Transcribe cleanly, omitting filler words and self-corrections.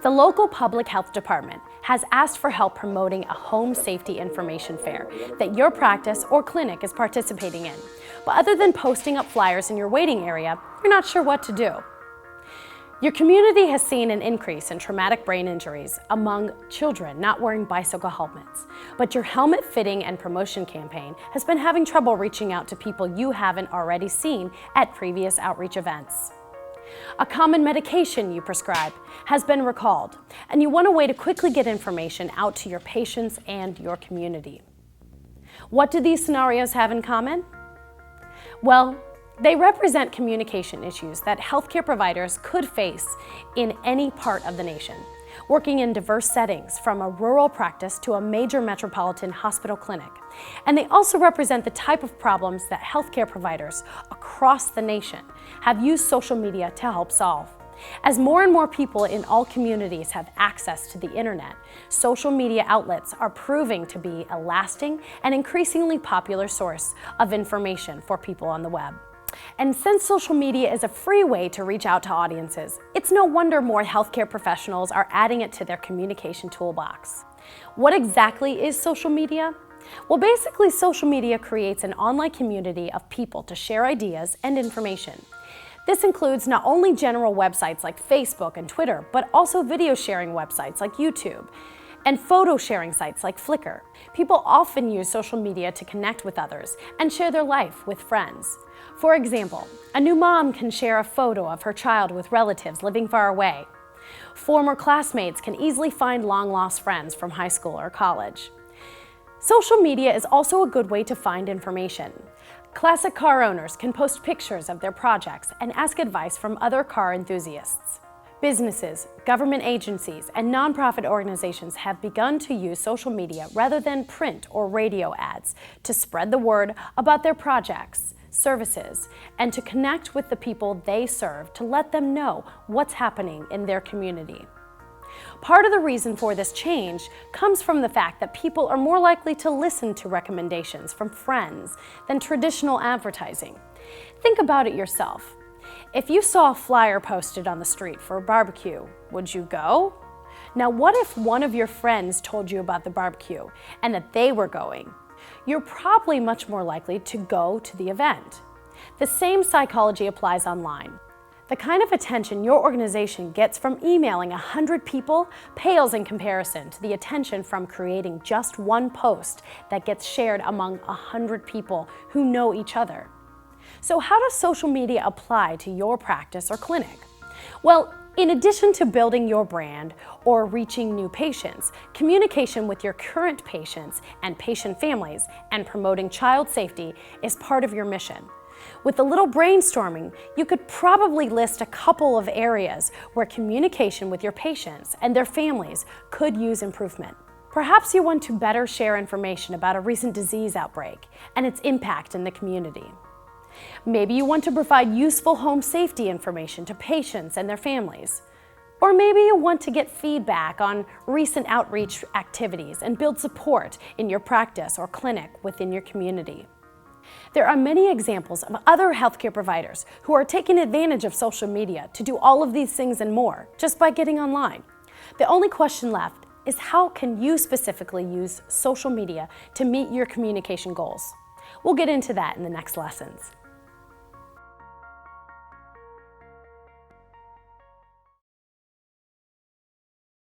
The local public health department has asked for help promoting a home safety information fair that your practice or clinic is participating in. But other than posting up flyers in your waiting area, you're not sure what to do. Your community has seen an increase in traumatic brain injuries among children not wearing bicycle helmets, but your helmet fitting and promotion campaign has been having trouble reaching out to people you haven't already seen at previous outreach events. A common medication you prescribe has been recalled, and you want a way to quickly get information out to your patients and your community. What do these scenarios have in common? Well, they represent communication issues that healthcare providers could face in any part of the nation, working in diverse settings from a rural practice to a major metropolitan hospital clinic. And they also represent the type of problems that healthcare providers across the nation have used social media to help solve. As more and more people in all communities have access to the internet, social media outlets are proving to be a lasting and increasingly popular source of information for people on the web. And since social media is a free way to reach out to audiences, it's no wonder more healthcare professionals are adding it to their communication toolbox. What exactly is social media? Well, basically, social media creates an online community of people to share ideas and information. This includes not only general websites like Facebook and Twitter, but also video sharing websites like YouTube and photo sharing sites like Flickr. People often use social media to connect with others and share their life with friends. For example, a new mom can share a photo of her child with relatives living far away. Former classmates can easily find long-lost friends from high school or college. Social media is also a good way to find information. Classic car owners can post pictures of their projects and ask advice from other car enthusiasts. Businesses, government agencies, and nonprofit organizations have begun to use social media rather than print or radio ads to spread the word about their projects, services, and to connect with the people they serve to let them know what's happening in their community. Part of the reason for this change comes from the fact that people are more likely to listen to recommendations from friends than traditional advertising. Think about it yourself. If you saw a flyer posted on the street for a barbecue, would you go? Now, what if one of your friends told you about the barbecue and that they were going? You're probably much more likely to go to the event. The same psychology applies online. The kind of attention your organization gets from emailing 100 people pales in comparison to the attention from creating just one post that gets shared among 100 people who know each other. So how does social media apply to your practice or clinic? Well, in addition to building your brand or reaching new patients, communication with your current patients and patient families and promoting child safety is part of your mission. With a little brainstorming, you could probably list a couple of areas where communication with your patients and their families could use improvement. Perhaps you want to better share information about a recent disease outbreak and its impact in the community. Maybe you want to provide useful home safety information to patients and their families. Or maybe you want to get feedback on recent outreach activities and build support in your practice or clinic within your community. There are many examples of other healthcare providers who are taking advantage of social media to do all of these things and more just by getting online. The only question left is how can you specifically use social media to meet your communication goals? We'll get into that in the next lessons.